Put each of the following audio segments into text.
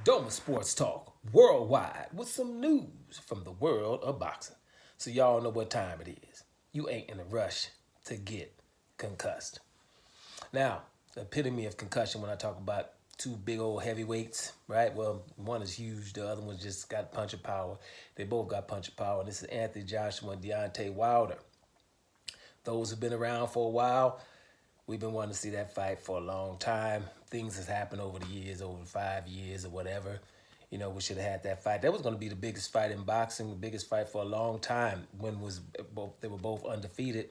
Doma Sports Talk worldwide with some news from the world of boxing. So y'all know what time it is. You ain't in a rush to get concussed. Now, the epitome of concussion when I talk about two big old heavyweights, right? Well, one is huge, the other one just got punch of power. They both got punch of power. This is Anthony Joshua and Deontay Wilder. Those who've been around for a while, we've been wanting to see that fight for a long time. Things has happened over the years, over 5 years or whatever. You know, we should have had that fight. That was going to be the biggest fight in boxing, the biggest fight for a long time. When was both they were both undefeated,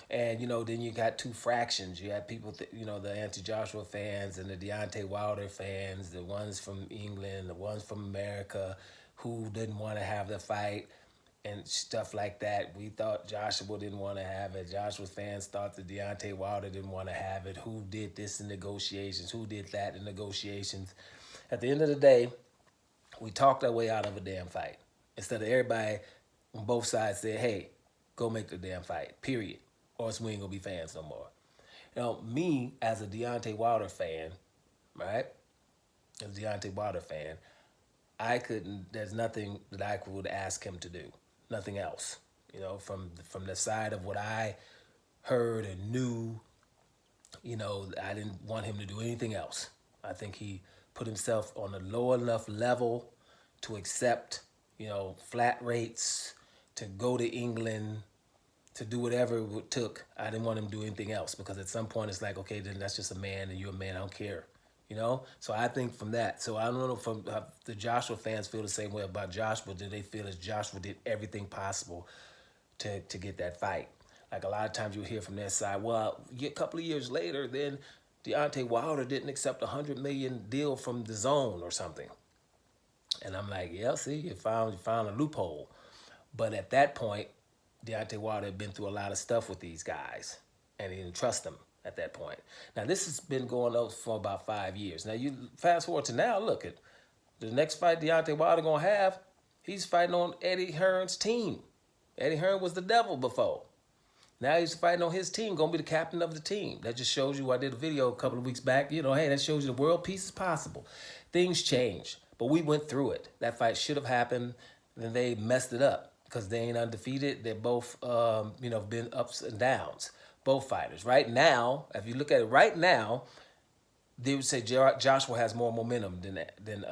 and then you got two fractions. You had people, the Anthony Joshua fans and the Deontay Wilder fans, the ones from England, the ones from America, who didn't want to have the fight and stuff like that. We thought Joshua didn't want to have it. Joshua fans thought that Deontay Wilder didn't want to have it. Who did this in negotiations? Who did that in negotiations? At the end of the day, we talked our way out of a damn fight. Instead of everybody on both sides saying, hey, go make the damn fight, period. Or else we ain't going to be fans no more. Me as a Deontay Wilder fan, right? As a Deontay Wilder fan, there's nothing that I would ask him to do. Nothing else. From the side of what I heard and knew, I didn't want him to do anything else. I think he put himself on a low enough level to accept, flat rates, to go to England, to do whatever it took. I didn't want him to do anything else because at some point it's like, okay, then that's just a man and you're a man, I don't care. So I think from that. So I don't know if the Joshua fans feel the same way about Joshua. Do they feel as Joshua did everything possible to get that fight? Like a lot of times you hear from their side, well, a couple of years later, then Deontay Wilder didn't accept a $100 million deal from the Zone or something. And I'm like, yeah, see, you found a loophole. But at that point, Deontay Wilder had been through a lot of stuff with these guys, and he didn't trust them at that point. Now, this has been going on for about 5 years. Now, you fast forward to now, look at the next fight Deontay Wilder going to have, he's fighting on Eddie Hearn's team. Eddie Hearn was the devil before. Now he's fighting on his team, going to be the captain of the team. That just shows you, I did a video a couple of weeks back, hey, that shows you the world peace is possible. Things change, but we went through it. That fight should have happened, then they messed it up because they ain't undefeated. They're both, been ups and downs. Both fighters. Right now, if you look at it right now, they would say Joshua has more momentum than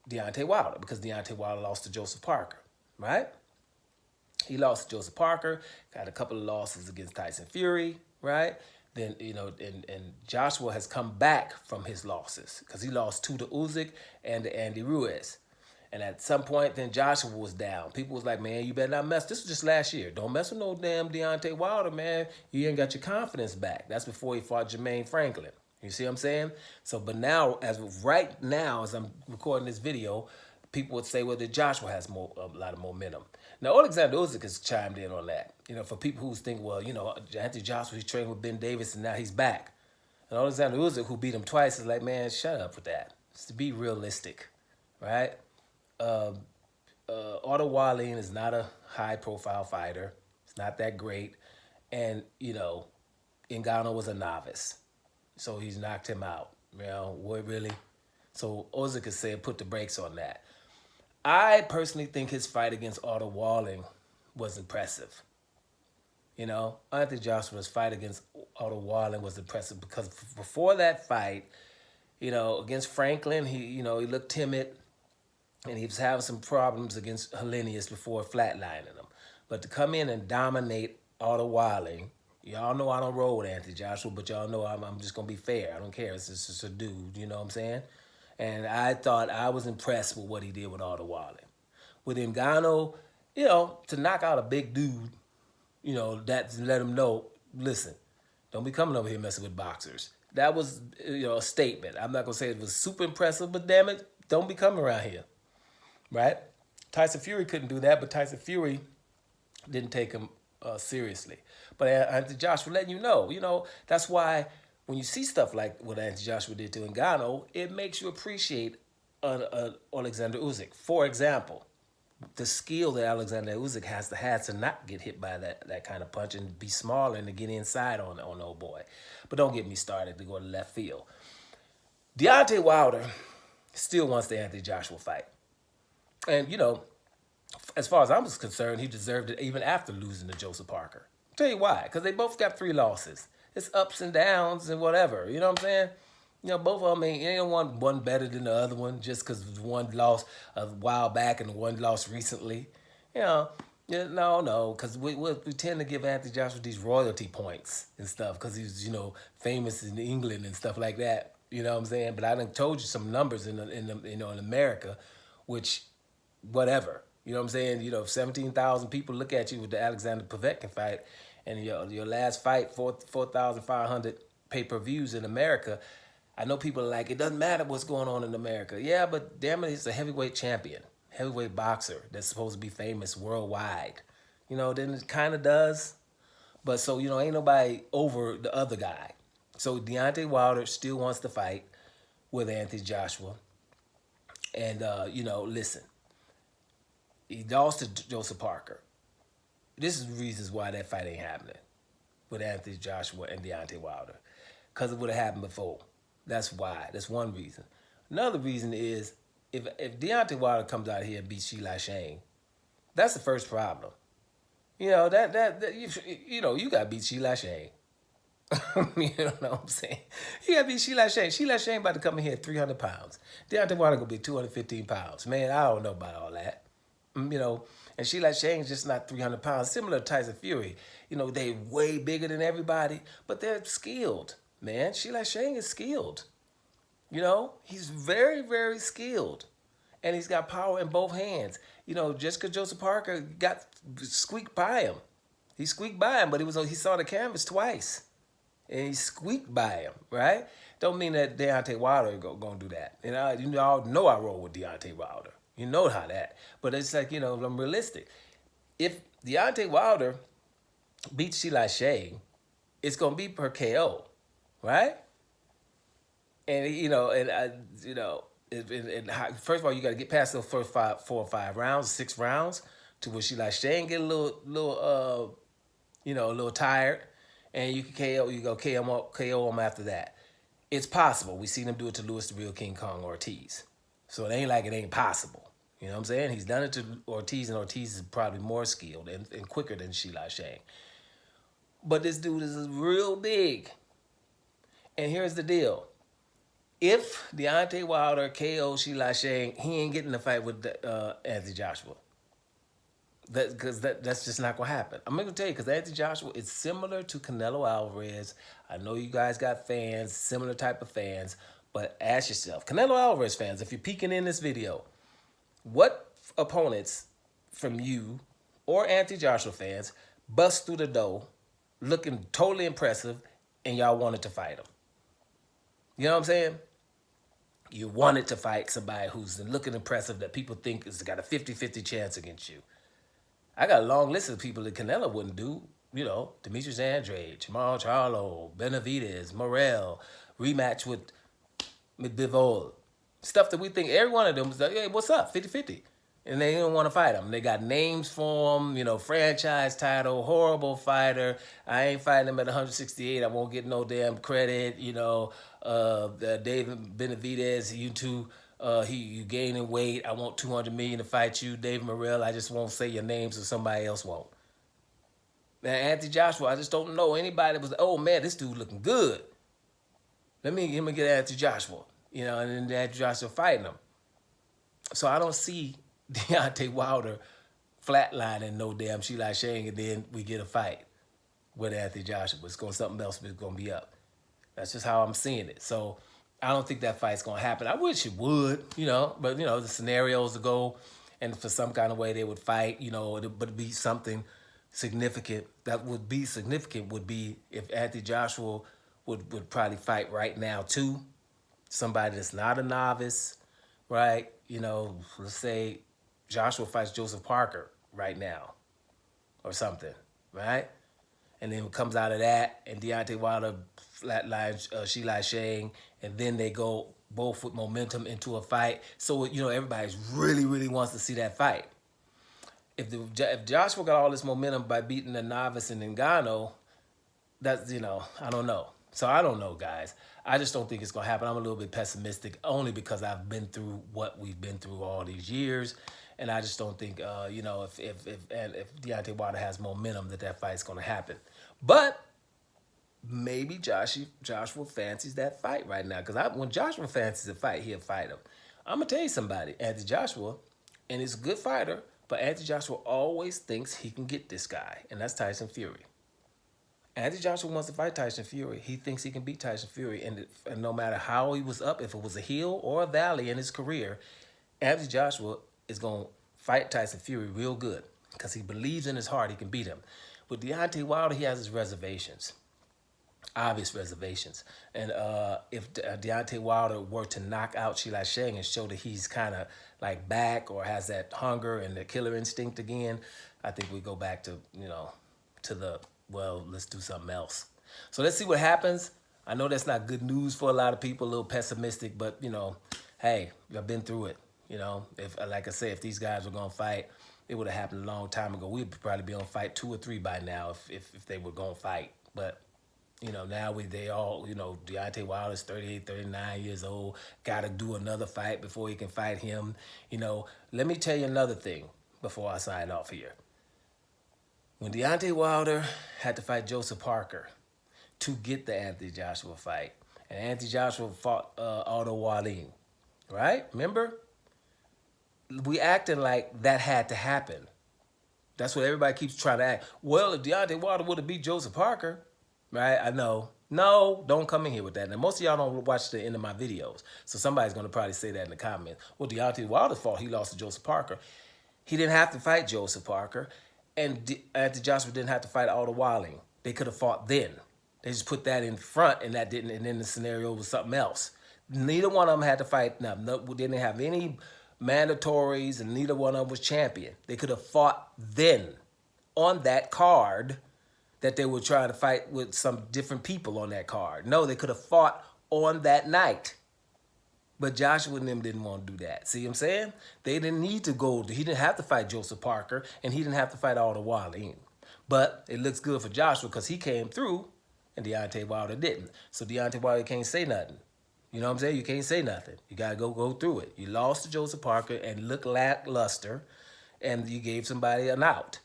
Deontay Wilder because Deontay Wilder lost to Joseph Parker, right? He lost to Joseph Parker, got a couple of losses against Tyson Fury, right? Then, and Joshua has come back from his losses because he lost two to Usyk and to Andy Ruiz. And at some point, then Joshua was down. People was like, man, you better not mess. This was just last year. Don't mess with no damn Deontay Wilder, man. You ain't got your confidence back. That's before he fought Jermaine Franklin. You see what I'm saying? So, but now, right now, as I'm recording this video, people would say, well, that Joshua has a lot of momentum. Now, Alexander Usyk has chimed in on that. For people who think, well, Anthony Joshua, he's training with Ben Davis, and now he's back. And Alexander Usyk, who beat him twice, is like, man, shut up with that. It's to be realistic, right? Otto Wallin is not a high-profile fighter. It's not that great. And, Ngannou was a novice. So he's knocked him out. What really? So Usyk has said put the brakes on that. I personally think his fight against Otto Wallin was impressive. Anthony Joshua's fight against Otto Wallin was impressive because before that fight, against Franklin, he looked timid. And he was having some problems against Hellenius before flatlining him. But to come in and dominate Otto Wallin, y'all know I don't roll with Anthony Joshua, but y'all know I'm just going to be fair. I don't care. It's just a dude, you know what I'm saying? And I thought I was impressed with what he did with Otto Wallin. With Ngannou, to knock out a big dude, that let him know, listen, don't be coming over here messing with boxers. That was, a statement. I'm not going to say it was super impressive, but damn it, don't be coming around here. Right? Tyson Fury couldn't do that, but Tyson Fury didn't take him seriously. But Anthony Joshua letting you know, that's why when you see stuff like what Anthony Joshua did to Ngannou, it makes you appreciate Alexander Usyk. For example, the skill that Alexander Usyk has to not get hit by that kind of punch and be smaller and to get inside on the old boy. But don't get me started to go to left field. Deontay Wilder still wants the Anthony Joshua fight. And, as far as I was concerned, he deserved it even after losing to Joseph Parker. I'll tell you why. Because they both got 3 losses. It's ups and downs and whatever. You know what I'm saying? Both of them ain't one better than the other one just because one lost a while back and one lost recently. No, because we tend to give Anthony Joshua these royalty points and stuff because he's, famous in England and stuff like that. You know what I'm saying? But I done told you some numbers in America, which, whatever. You know what I'm saying? 17,000 people look at you with the Alexander Povetkin fight, and your last fight, 4,500 pay-per-views in America. I know people are like, it doesn't matter what's going on in America. Yeah, but damn it, he's a heavyweight champion, heavyweight boxer that's supposed to be famous worldwide. Then it kind of does. But so, ain't nobody over the other guy. So Deontay Wilder still wants to fight with Anthony Joshua. And, listen, he lost to Joseph Parker. This is reasons why that fight ain't happening with Anthony Joshua and Deontay Wilder. Because it would have happened before. That's why. That's one reason. Another reason is if Deontay Wilder comes out here and beats Sheila Shane, that's the first problem. You got to beat Sheila Shane. You know what I'm saying? You got to beat Sheila Shane. Sheila Shane about to come in here at 300 pounds. Deontay Wilder going to be 215 pounds. Man, I don't know about all that. And Sheila Shane's just not 300 pounds. Similar to Tyson Fury. They way bigger than everybody, but they're skilled. Man, Sheila Shane is skilled. He's very, very skilled. And he's got power in both hands. Just because Joseph Parker got squeaked by him. He squeaked by him, but he saw the canvas twice. And he squeaked by him, right? Don't mean that Deontay Wilder going to do that. And you all know I roll with Deontay Wilder. You know how that. But it's like, I'm realistic. If Deontay Wilder beats Sheila Shane, it's going to be per KO. Right? And first of all, you got to get past those first 4 or 5 rounds, 6 rounds, to where Sheila Shane get a little tired, and you can KO. You go KO him after that. It's possible. We seen him do it to Louis the Real King Kong Ortiz, so it ain't like it ain't possible. You know what I'm saying? He's done it to Ortiz, and Ortiz is probably more skilled and quicker than Sheila Shane. But this dude is real big. And here's the deal. If Deontay Wilder KO Sheila Shane, he ain't getting the fight with Anthony Joshua. Because that's just not going to happen. I'm going to tell you, because Anthony Joshua is similar to Canelo Alvarez. I know you guys got fans, similar type of fans. But ask yourself, Canelo Alvarez fans, if you're peeking in this video, what opponents from you or Anthony Joshua fans bust through the door looking totally impressive and y'all wanted to fight him? You know what I'm saying? You wanted to fight somebody who's looking impressive that people think has got a 50-50 chance against you. I got a long list of people that Canelo wouldn't do. Demetrius Andrade, Jamal Charlo, Benavidez, Morrell, rematch with Bivol. Stuff that we think every one of them was like, hey, what's up? 50-50. And they don't want to fight him. They got names for him, franchise title, horrible fighter. I ain't fighting him at 168. I won't get no damn credit. David Benavidez, you gaining weight. I want $200 million to fight you. David Morrell, I just won't say your name so somebody else won't. Now, Anthony Joshua, I just don't know anybody that was like, oh man, this dude looking good. Let me get Anthony Joshua. And then Anthony Joshua fighting him. So I don't see Deontay Wilder flatlining no damn Sheila Shane, and then we get a fight with Anthony Joshua. Something else is going to be up. That's just how I'm seeing it. So I don't think that fight's going to happen. I wish it would, but, the scenarios to go, and for some kind of way they would fight, but it'd be something significant. That would be significant would be if Anthony Joshua would probably fight right now, too. Somebody that's not a novice, right? Let's say Joshua fights Joseph Parker right now or something, right? And then comes out of that, and Deontay Wilder flatlines Sheila Shane, and then they go both with momentum into a fight. So, everybody really, really wants to see that fight. If Joshua got all this momentum by beating the novice in Ngannou, that's, I don't know. So I don't know, guys. I just don't think it's gonna happen. I'm a little bit pessimistic, only because I've been through what we've been through all these years, and I just don't think, if Deontay Wilder has momentum, that fight's gonna happen. But maybe Joshua fancies that fight right now, because when Joshua fancies a fight, he'll fight him. I'm gonna tell you somebody, Anthony Joshua, and he's a good fighter, but Anthony Joshua always thinks he can get this guy, and that's Tyson Fury. Anthony Joshua wants to fight Tyson Fury. He thinks he can beat Tyson Fury. And no matter how he was up, if it was a hill or a valley in his career, Anthony Joshua is going to fight Tyson Fury real good because he believes in his heart he can beat him. With Deontay Wilder, he has his reservations, obvious reservations. And if Deontay Wilder were to knock out Chila Shang and show that he's kind of like back or has that hunger and the killer instinct again, I think we go back to, to the, well, let's do something else. So let's see what happens. I know that's not good news for a lot of people, a little pessimistic, but, hey, I've been through it. If, like I say, if these guys were going to fight, it would have happened a long time ago. We'd probably be on fight 2 or 3 by now if they were going to fight. But, now they all, Deontay Wilder's 38, 39 years old, got to do another fight before he can fight him. Let me tell you another thing before I sign off here. When Deontay Wilder had to fight Joseph Parker to get the Anthony Joshua fight, and Anthony Joshua fought Aldo Wallin, right? Remember? We acting like that had to happen. That's what everybody keeps trying to act. Well, if Deontay Wilder would have beat Joseph Parker, right? I know. No, don't come in here with that. Now, most of y'all don't watch the end of my videos, so somebody's going to probably say that in the comments. Well, Deontay Wilder's fault he lost to Joseph Parker. He didn't have to fight Joseph Parker. And Anthony Joshua didn't have to fight Aldo Wallin. They could have fought then. They just put that in front, and that didn't. And then the scenario was something else. Neither one of them had to fight. No, didn't have any mandatories, and neither one of them was champion. They could have fought then on that card that they were trying to fight with some different people on that card. No, they could have fought on that night. But Joshua and them didn't want to do that. See what I'm saying? They didn't need to go. He didn't have to fight Joseph Parker, and he didn't have to fight Aldo Wallin. But it looks good for Joshua because he came through, and Deontay Wilder didn't. So Deontay Wilder can't say nothing. You know what I'm saying? You can't say nothing. You got to go through it. You lost to Joseph Parker and looked lackluster, and you gave somebody an out,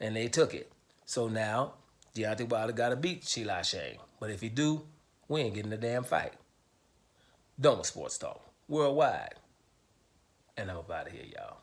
and they took it. So now Deontay Wilder got to beat Chila Shang. But if he do, we ain't getting the damn fight. Doma Sports Talk, worldwide. And I'm about to hear y'all.